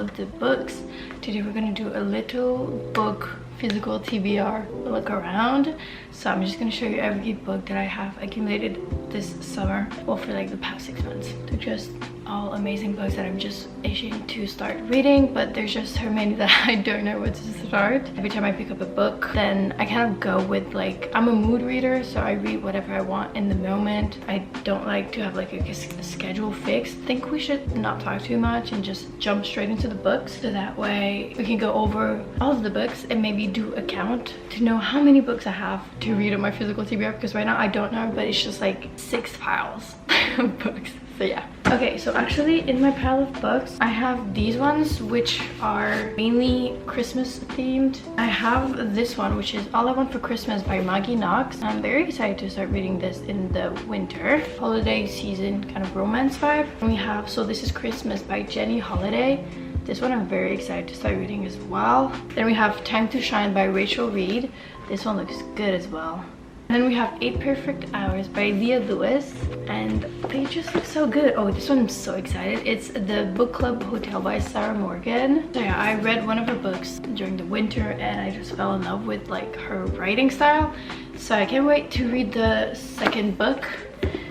of the books. Today we're gonna do a little book physical TBR look around. So I'm just gonna show you every book that I have accumulated this summer, well, for like the past 6 months. They're just all amazing books that I'm just itching to start reading, but there's just so many that I don't know where to start. Every time I pick up a book, then I kind of go with, like, I'm a mood reader, so I read whatever I want in the moment. I don't like to have like a schedule fixed. I think we should not talk too much and just jump straight into the books, so that way we can go over all of the books and maybe do a count to know how many books I have to read on my physical TBR, because right now I don't know, but it's just like 6 piles of books. So yeah. Okay, so actually in my pile of books I have these ones, which are mainly Christmas themed. I have this one, which is All I Want for Christmas by Maggie Knox. I'm very excited to start reading this in the winter holiday season kind of romance vibe. And we have So This Is Christmas by Jenny Holiday. This one I'm very excited to start reading as well. Then we have Time to Shine by Rachel Reed. This one looks good as well. And then we have 8 Perfect Hours by Leah Lewis, and they just look so good. Oh, this one I'm so excited. It's The Book Club Hotel by Sarah Morgan. So yeah, I read one of her books during the winter and I just fell in love with like her writing style. So I can't wait to read the second book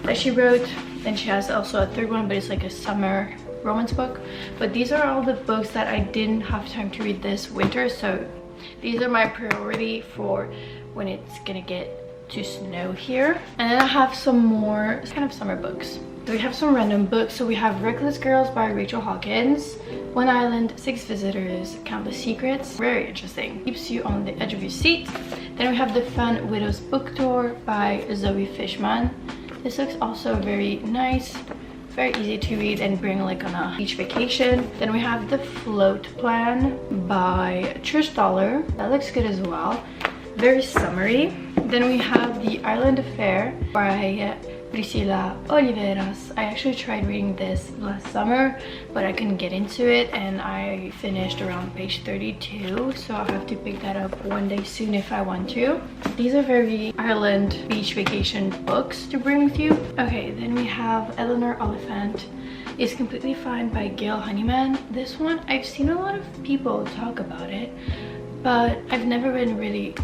that she wrote. Then she has also a third one, but it's like a summer romance book. But these are all the books that I didn't have time to read this winter, so these are my priority for when it's gonna get to snow here. And then I have some more kind of summer books. So we have some random books. So we have Reckless Girls by Rachel Hawkins, One Island, 6 Visitors, Countless Secrets. Very interesting. Keeps you on the edge of your seat. Then we have The Fun Widows Book Tour by Zoe Fishman. This looks also very nice. Very easy to read and bring like on a beach vacation. Then we have The Float Plan by Trish Dollar. That looks good as well. Very summery. Then we have The Island Affair by Priscilla Oliveras. I actually tried reading this last summer, but I couldn't get into it, and I finished around page 32, so I'll have to pick that up one day soon if I want to. These are very Ireland beach vacation books to bring with you. Okay, then we have Eleanor Oliphant Is Completely Fine by Gail Honeyman. This one, I've seen a lot of people talk about it, but I've never been really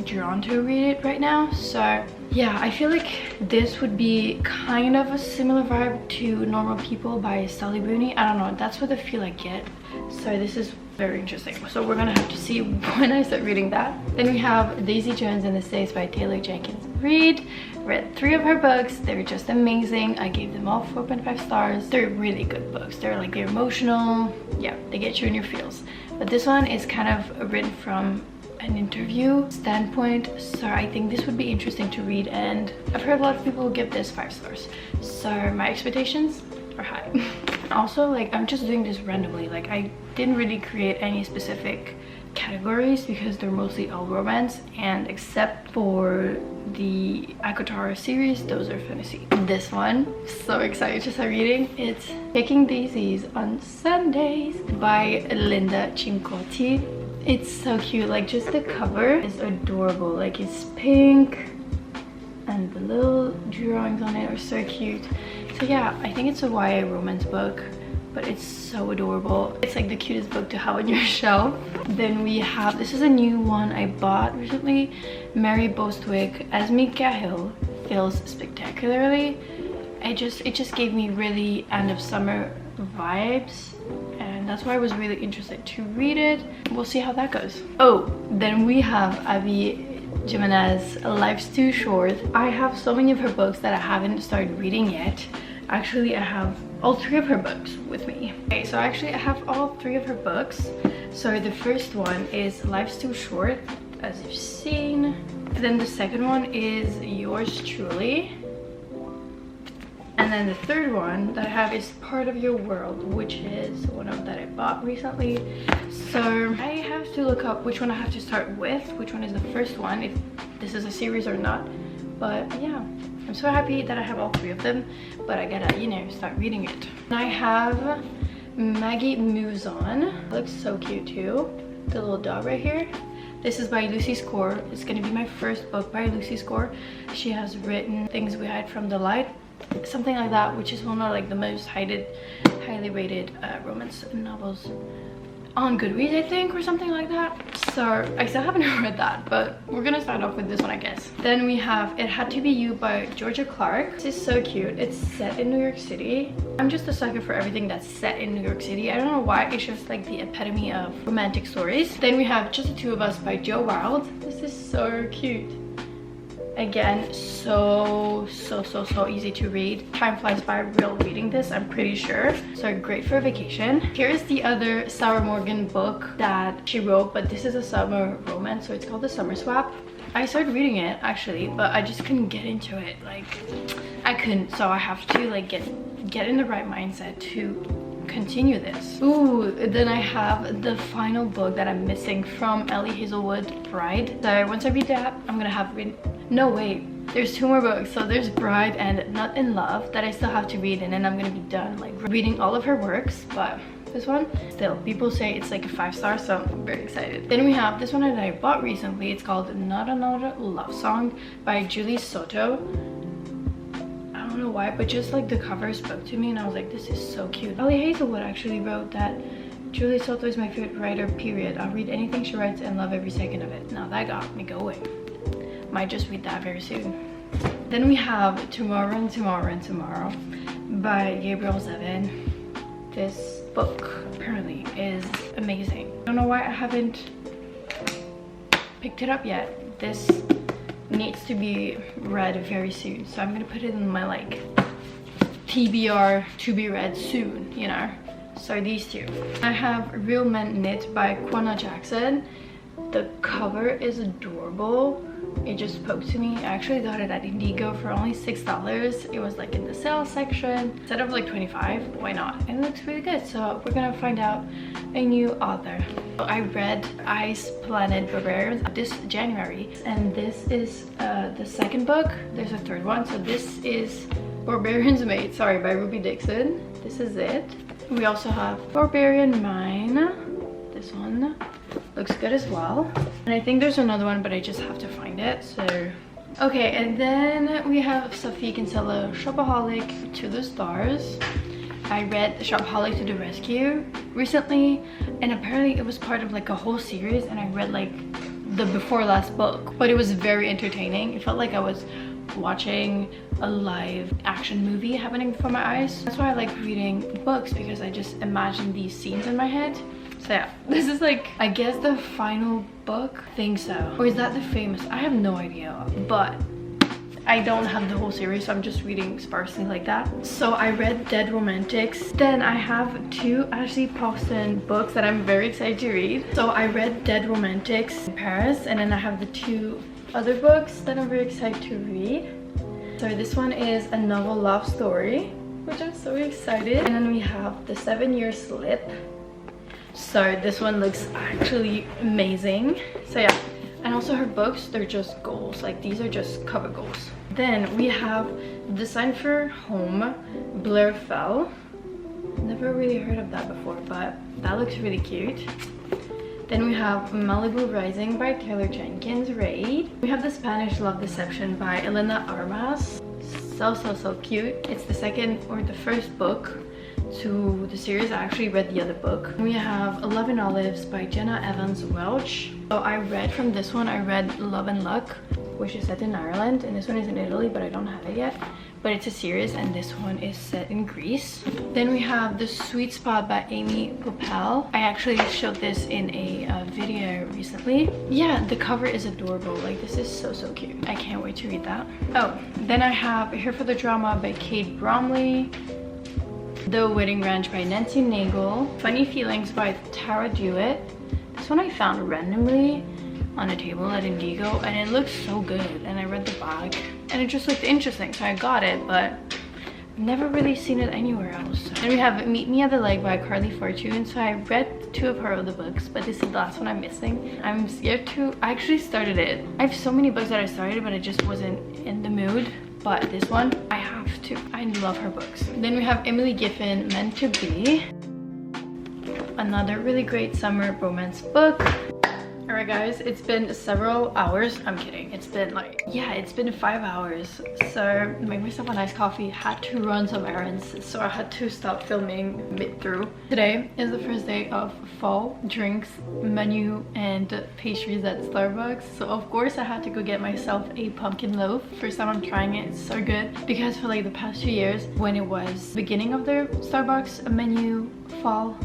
drawn to read it right now. So yeah, I feel like this would be kind of a similar vibe to Normal People by Sally Rooney. I don't know, that's what the feel I get. So this is very interesting. So we're gonna have to see when I start reading that. Then we have Daisy Jones and the Six by Taylor Jenkins Reid. Read 3 of her books. They were just amazing. I gave them all 4.5 stars. They're really good books. They're emotional. Yeah, they get you in your feels. But this one is kind of written from an interview standpoint, so I think this would be interesting to read, and I've heard a lot of people give this 5 stars, so my expectations are high. Also, like, I'm just doing this randomly. Like, I didn't really create any specific categories because they're mostly all romance, and except for the Akotaro series, those are fantasy. This one, so excited to start reading. It's Picking Daisies on Sundays by Linda Cincotti. It's so cute. Like, just the cover is adorable. Like, it's pink and the little drawings on it are so cute. So yeah, I think it's a YA romance book, but it's so adorable. It's like the cutest book to have on your shelf. Then we have, this is a new one I bought recently, Mary Bostwick as Mika Hill Fails Spectacularly. It just gave me really end of summer vibes, and that's why I was really interested to read it. We'll see how that goes. Oh, then we have Avi Jimenez, Life's Too Short. I have so many of her books that I haven't started reading yet. Actually, I have all 3 of her books with me. Okay, so actually I have all 3 of her books. So the first one is Life's Too Short, as you've seen. And then the second one is Yours Truly. And then the third one that I have is Part of Your World, which is one of that I bought recently. So I have to look up which one I have to start with, which one is the first one, if this is a series or not. But yeah, I'm so happy that I have all 3 of them, but I gotta, you know, start reading it. And I have Maggie Moves On. It looks so cute too. The little dog right here. This is by Lucy Score. It's gonna be my first book by Lucy Score. She has written Things We Hide from the Light, something like that, which is one of like the most highly rated romance novels on Goodreads, I think, or something like that. So I still haven't read that, but we're gonna start off with this one, I guess. Then we have It Had to Be You by Georgia Clark. This is so cute. It's set in New York City. I'm just a sucker for everything that's set in New York City. I don't know why, it's just like the epitome of romantic stories. Then we have Just the Two of Us by Joe Wild. This is so cute. Again, so easy to read. Time flies by real reading this, I'm pretty sure. So great for a vacation. Here's the other Sarah Morgan book that she wrote, but this is a summer romance, so it's called The Summer Swap. I started reading it actually, but I just couldn't get into it. Like, I couldn't, so I have to like get in the right mindset to continue this. Ooh, then I have the final book that I'm missing from Ellie Hazelwood, Bride. So once I read that, I'm gonna have read. No, wait, there's 2 more books. So there's Bride and Not in Love that I still have to read, and then I'm gonna be done like reading all of her works. But this one, still, people say it's like a 5-star, so I'm very excited. Then we have this one that I bought recently. It's called Not Another Love Song by Julie Soto. I don't know why, but just like the cover spoke to me, and I was like, this is so cute. Ellie Hazelwood actually wrote that Julie Soto is my favorite writer, period. I'll read anything she writes and love every second of it. Now that got me going. Might just read that very soon. Then we have Tomorrow and Tomorrow and Tomorrow by Gabriel Zevin. This book apparently is amazing. I don't know why I haven't picked it up yet. This needs to be read very soon, so I'm gonna put it in my like TBR to be read soon, you know. So these two. I have Real Men Knit by Kwana Jackson. The cover is adorable. It just spoke to me. I actually got it at Indigo for only $6. It was like in the sale section. Instead of like 25, why not? And it looks really good. So we're gonna find out a new author. So I read Ice Planet Barbarians this January, and this is the second book. There's a third one. So this is Barbarian's Mate, sorry, by Ruby Dixon. This is it. We also have Barbarian Mine. This one looks good as well, and I think there's another one, but I just have to find it. So okay, and then we have Sophie Kinsella, Shopaholic to the Stars. I read Shopaholic to the Rescue recently, and apparently it was part of like a whole series, and I read like the before last book, but it was very entertaining. It felt like I was watching a live action movie happening before my eyes. That's why I like reading books, because I just imagine these scenes in my head. So yeah, this is like, I guess the final book. I think so. Or is that the famous? I have no idea, but I don't have the whole series, so I'm just reading sparsely like that. So I read Dead Romantics. Then I have 2 Ashley Paulson books that I'm very excited to read. So I read Dead Romantics in Paris, and then I have the 2 other books that I'm very excited to read. So this one is a novel love story, which I'm so excited. And then we have The 7-Year Slip. So this one looks actually amazing. So yeah, and also her books, they're just goals. Like, these are just cover goals. Then we have Design for Home, Blair Fell. Never really heard of that before, but that looks really cute. Then we have Malibu Rising by Taylor Jenkins Reid. We have The Spanish Love Deception by Elena Armas. So cute. It's the second or the first book to the series. I actually read the other book. We have 11 Olives by Jenna Evans Welch. So I read from this one, I read Love and Luck, which is set in Ireland, and this one is in Italy, but I don't have it yet. But it's a series, and this one is set in Greece. Then we have The Sweet Spot by Amy Poppel. I actually showed this in a video recently. Yeah, the cover is adorable. Like, this is so cute. I can't wait to read that. Oh, then I have Here for the Drama by Kate Bromley. The Wedding Ranch by Nancy Nagel. Funny Feelings by Tara Dewitt. This one I found randomly on a table at Indigo, and it looks so good, and I read the back and it just looked interesting, so I got it, but I've never really seen it anywhere else. Then we have Meet Me at the Lake by Carly Fortune. So I read 2 of her other books, but this is the last one I'm missing. I'm scared to, I actually started it. I have so many books that I started, but I just wasn't in the mood. But this one, I have to. I love her books. Then we have Emily Giffin, Meant to Be. Another really great summer romance book. Alright guys, it's been several hours. I'm kidding. It's been like, yeah, it's been 5 hours. So made myself a nice coffee, had to run some errands, so I had to stop filming mid through. Today is the first day of fall drinks menu and pastries at Starbucks. So of course I had to go get myself a pumpkin loaf. First time I'm trying it. It's so good because for like the past 2 years when it was beginning of their Starbucks menu fall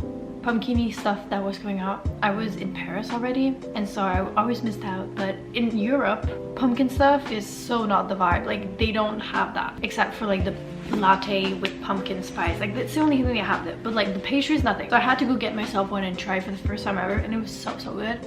pumpkin-y stuff that was going out, I was in Paris already and so I always missed out. But in Europe, pumpkin stuff is so not the vibe. Like they don't have that except for like the latte with pumpkin spice. Like that's the only thing they have there, but like the pastry is nothing. So I had to go get myself one and try for the first time ever, and it was so good.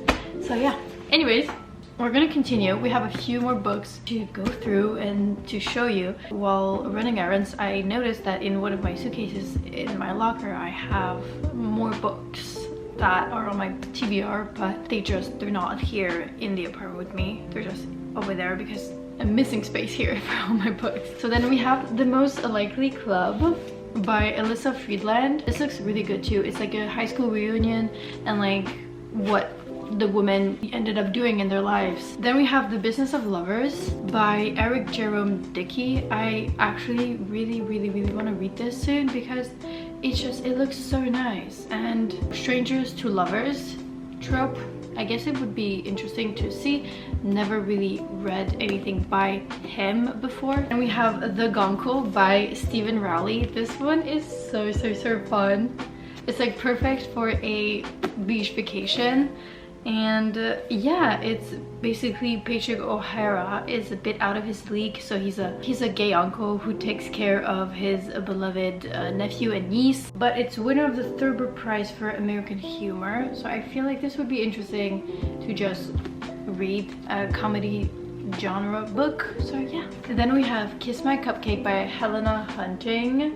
So yeah, anyways, we're gonna continue. We have a few more books to go through and to show you. While running errands, I noticed that in one of my suitcases in my locker I have more books that are on my TBR, but they're not here in the apartment with me. They're just over there because I'm missing space here for all my books. So then we have The Most Likely Club by Alyssa Friedland. This looks really good too. It's like a high school reunion and like what the women ended up doing in their lives. Then we have The Business of Lovers by Eric Jerome Dickey. I actually really want to read this soon because it looks so nice. And Strangers to Lovers trope, I guess it would be interesting to see. Never really read anything by him before. And we have The Gonko by Stephen Rowley. This one is so fun. It's like perfect for a beach vacation. And yeah, it's basically Patrick O'Hara is a bit out of his league. So he's a gay uncle who takes care of his beloved nephew and niece, but it's winner of the Thurber Prize for American Humor. So I feel like this would be interesting to just read a comedy genre book. So yeah. And then we have Kiss My Cupcake by Helena Hunting.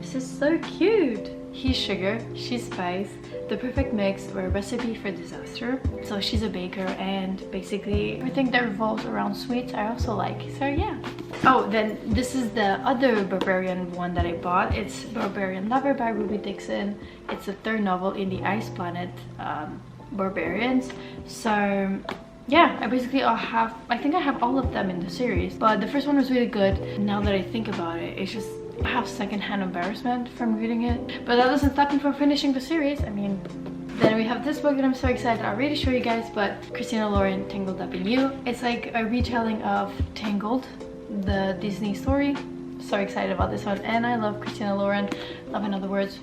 This is so cute. He's sugar, she's spice, the perfect mix or a recipe for disaster. So she's a baker and basically everything that revolves around sweets I also like. So yeah. Oh, then this is the other Barbarian one that I bought. It's Barbarian Lover by Ruby Dixon. It's the third novel in the Ice Planet Barbarians. So yeah, I think I have all of them in the series, but the first one was really good. Now that I think about it, it's just I have secondhand embarrassment from reading it, but that doesn't stop me from finishing the series. I mean, then we have this book that I'm so excited. I already showed you guys, but Christina Lauren, Tangled Up in You. It's like a retelling of Tangled, the Disney story. So excited about this one, and I love Christina Lauren. Love, in other words,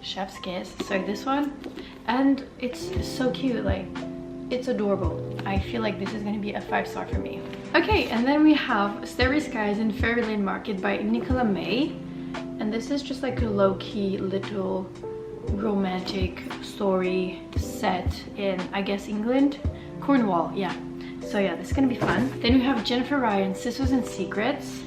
chef's kiss. So this one, and it's so cute. Like, it's adorable. I feel like this is going to be a 5-star for me. Okay, and then we have Starry Skies in Fairyland Market by Nicola May. And this is just like a low-key little romantic story set in, I guess, England? Cornwall, yeah. So yeah, this is gonna be fun. Then we have Jennifer Ryan, Sisters and Secrets.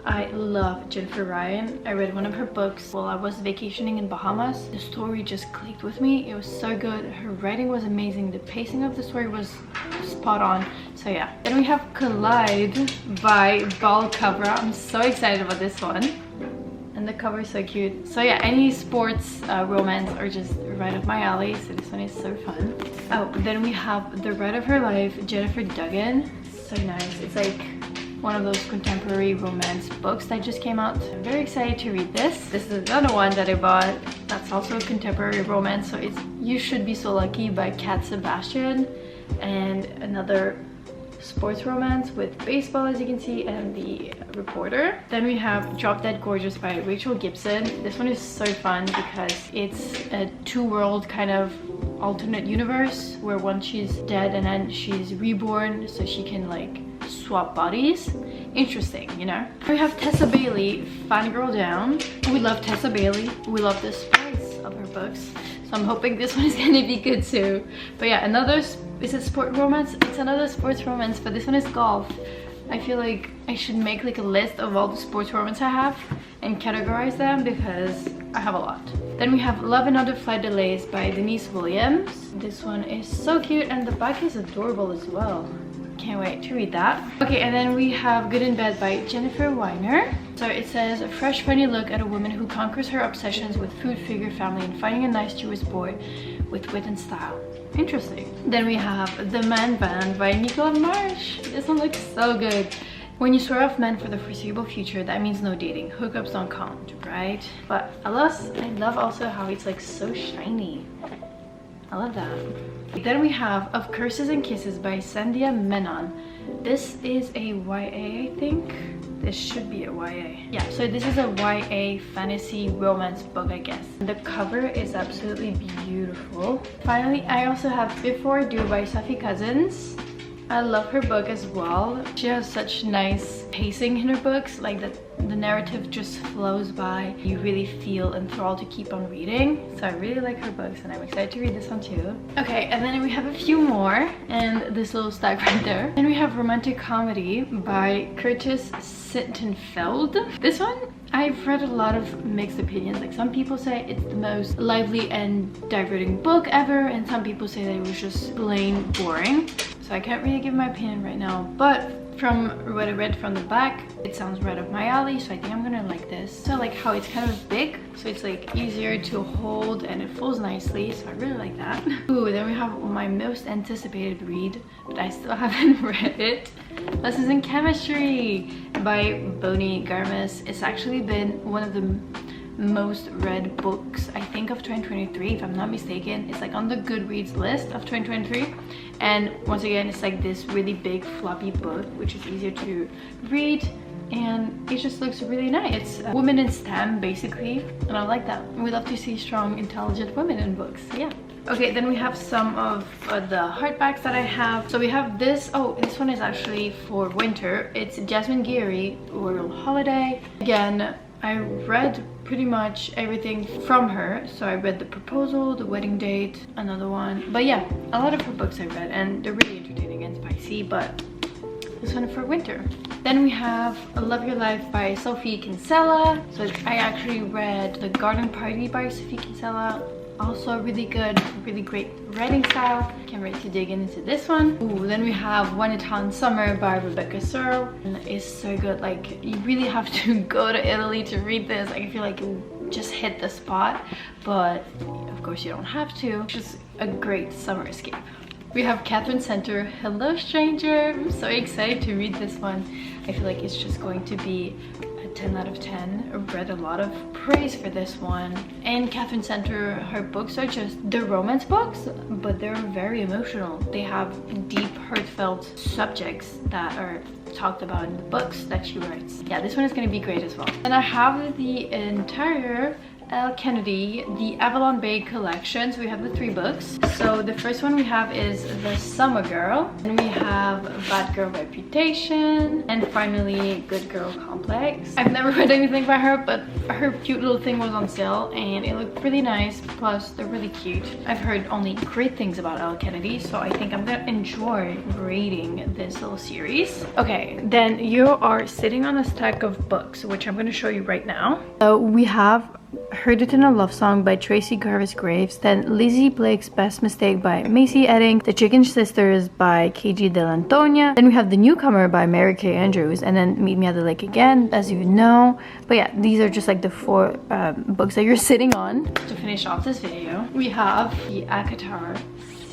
I love Jennifer Ryan. I read one of her books while I was vacationing in Bahamas. The story just clicked with me. It was so good. Her writing was amazing. The pacing of the story was spot on. So yeah. Then we have Collide by Bal Cabra. I'm so excited about this one. And the cover is so cute. So yeah, any sports romance are just right up my alley. So this one is so fun. Oh, then we have The Ride of Her Life, Jennifer Duggan. So nice. It's like one of those contemporary romance books that just came out. I'm very excited to read this. This is another one that I bought that's also a contemporary romance. So it's You Should Be So Lucky by Cat Sebastian, and another sports romance with baseball, as you can see, and The Reporter. Then we have Drop Dead Gorgeous by Rachel Gibson. This one is so fun because it's a two-world kind of alternate universe where once she's dead and then she's reborn so she can like swap bodies. Interesting, you know. We have Tessa Bailey, Fangirl Down. We love Tessa Bailey. We love the spice of her books. So I'm hoping this one is gonna be good too. But yeah, is it sport romance? It's another sports romance, but this one is golf. I feel like I should make like a list of all the sports romance I have and categorize them because I have a lot. Then we have Love and Other Flight Delays by Denise Williams. This one is so cute and the back is adorable as well. can't wait to read that. Okay, and then we have Good in Bed by Jennifer Weiner. So it says, a fresh, funny look at a woman who conquers her obsessions with food, figure, family, and finding a nice Jewish boy with wit and style. Interesting. Then we have The Man Band by Nicola Marsh. This one looks so good. When you swear off men for the foreseeable future, that means no dating. Hookups don't count, right? But I love also how it's like so shiny. I love that. Then we have Of Curses and Kisses by Sandhya Menon. This is a YA, I think. This should be a YA. Yeah, so this is a YA fantasy romance book, I guess. The cover is absolutely beautiful. Finally, I also have Before Due by Sophie Cousins. I love her book as well. She has such nice pacing in her books, like the narrative just flows by. You really feel enthralled to keep on reading. So I really like her books and I'm excited to read this one too. Okay, and then we have a few more and this little stack right there. Then we have Romantic Comedy by Curtis Sittenfeld. This one, I've read a lot of mixed opinions. Like some people say it's the most lively and diverting book ever, and some people say that it was just plain boring. So I can't really give my opinion right now, but from what I read from the back, it sounds right up my alley, so I think I'm gonna like this. So I like how it's kind of big, so it's like easier to hold and it folds nicely, so I really like that. Ooh, then we have my most anticipated read, but I still haven't read it. Lessons in Chemistry by Bonnie Garmis. It's actually been one of the most read books, I think, of 2023, if I'm not mistaken. It's like on the Goodreads list of 2023, and once again it's like this really big floppy book which is easier to read, and it just looks really nice. It's women in STEM basically, and I like that. We love to see strong, intelligent women in books. Yeah. Okay, then we have some of the hardbacks that I have. So we have this. Oh, this one is actually for winter. It's Jasmine Geary, Royal Holiday. Again, I read pretty much everything from her. So I read The Proposal, The Wedding Date, another one. But yeah, a lot of her books I read and they're really entertaining and spicy, but this one for winter. Then we have Love Your Life by Sophie Kinsella. So I actually read The Garden Party by Sophie Kinsella. Also really good, really great writing style. Can't wait to dig into this one. Ooh, then we have One Italian Summer by Rebecca Searle. And it's so good. Like, you really have to go to Italy to read this. Like, I feel like you just hit the spot, but of course you don't have to. It's just a great summer escape. We have Catherine Center, Hello Stranger. I'm so excited to read this one. I feel like it's just going to be 10 out of 10. I've read a lot of praise for this one. And Catherine Center, her books are just the romance books, but they're very emotional. They have deep, heartfelt subjects that are talked about in the books that she writes. Yeah, this one is going to be great as well. And I have the entire L. Kennedy, the Avalon Bay collection. So we have the 3 books. So the first one we have is The Summer Girl, and we have Bad Girl Reputation, and finally Good Girl Complex. I've never read anything by her, but her cute little thing was on sale and it looked really nice, plus they're really cute. I've heard only great things about L. Kennedy, so I think I'm gonna enjoy reading this little series. Okay, then you are sitting on a stack of books, which I'm gonna show you right now. So we have Heard It in a Love Song by Tracy Garvis Graves, then Lizzie Blake's Best Mistake by Macy Edding, The Chicken Sisters by KG Dell'Antonia, then we have The Newcomer by Mary Kay Andrews, and then Meet Me at the Lake Again, as you know. But yeah, these are just like the 4 books that you're sitting on. To finish off this video, we have the ACOTAR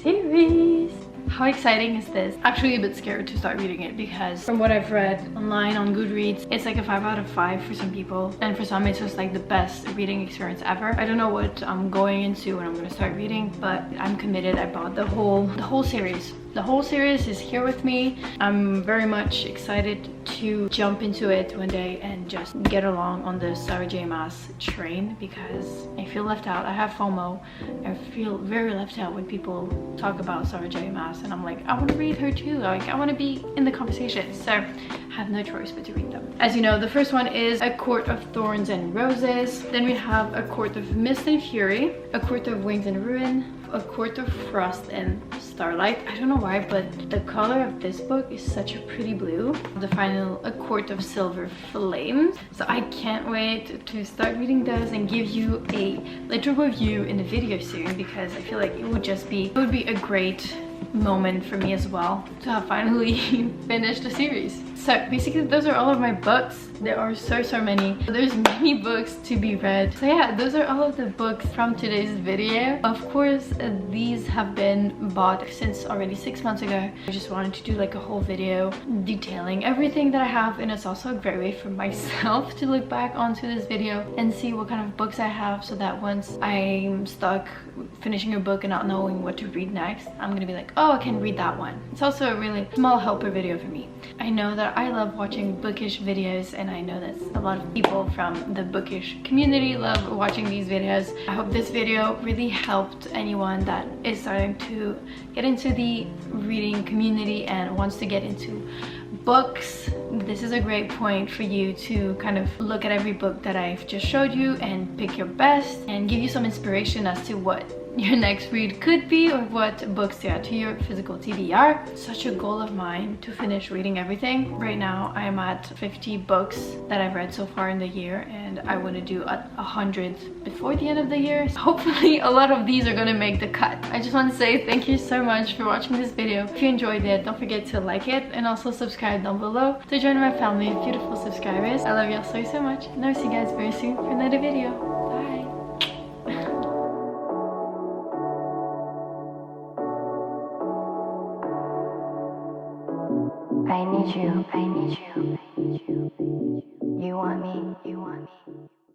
series. How exciting is this? Actually a bit scared to start reading it because from what I've read online on Goodreads, it's like a 5 out of 5 for some people, and for some it's just like the best reading experience ever. I don't know what I'm going into when I'm going to start reading, but I'm committed. I bought the whole series. The whole series is here with me. I'm very much excited to jump into it one day and just get along on the Sarah J Maas train, because I feel left out. I have FOMO. I feel very left out when people talk about Sarah J Maas, and I'm like, I want to read her too. Like, I want to be in the conversation. So I have no choice but to read them. As you know, the first one is A Court of Thorns and Roses. Then we have A Court of Mist and Fury, A Court of Wings and Ruin, A Court of Frost and Starlight. I don't know why, but the color of this book is such a pretty blue. The final, A Court of Silver Flames. So I can't wait to start reading those and give you a little review in the video soon, because I feel like it would be a great moment for me as well to have finally finished the series. So basically those are all of my books. There are so many. There's many books to be read. So yeah, those are all of the books from today's video. Of course, these have been bought since already 6 months ago. I just wanted to do like a whole video detailing everything that I have, and it's also a great way for myself to look back onto this video and see what kind of books I have, so that once I'm stuck finishing a book and not knowing what to read next, I'm gonna be like, oh, I can read that one. It's also a really small helper video for me. I know that I love watching bookish videos, and I know that a lot of people from the bookish community love watching these videos. I hope this video really helped anyone that is starting to get into the reading community and wants to get into books. This is a great point for you to kind of look at every book that I've just showed you and pick your best and give you some inspiration as to what your next read could be, or what books to add to your physical TBR. Such a goal of mine to finish reading everything. Right now I'm at 50 books that I've read so far in the year, and I want to do 100 before the end of the year. So hopefully a lot of these are gonna make the cut. I just want to say thank you so much for watching this video. If you enjoyed it, don't forget to like it and also subscribe down below to join my family of beautiful subscribers. I love y'all so much, and I'll see you guys very soon for another video. Bye. I need you.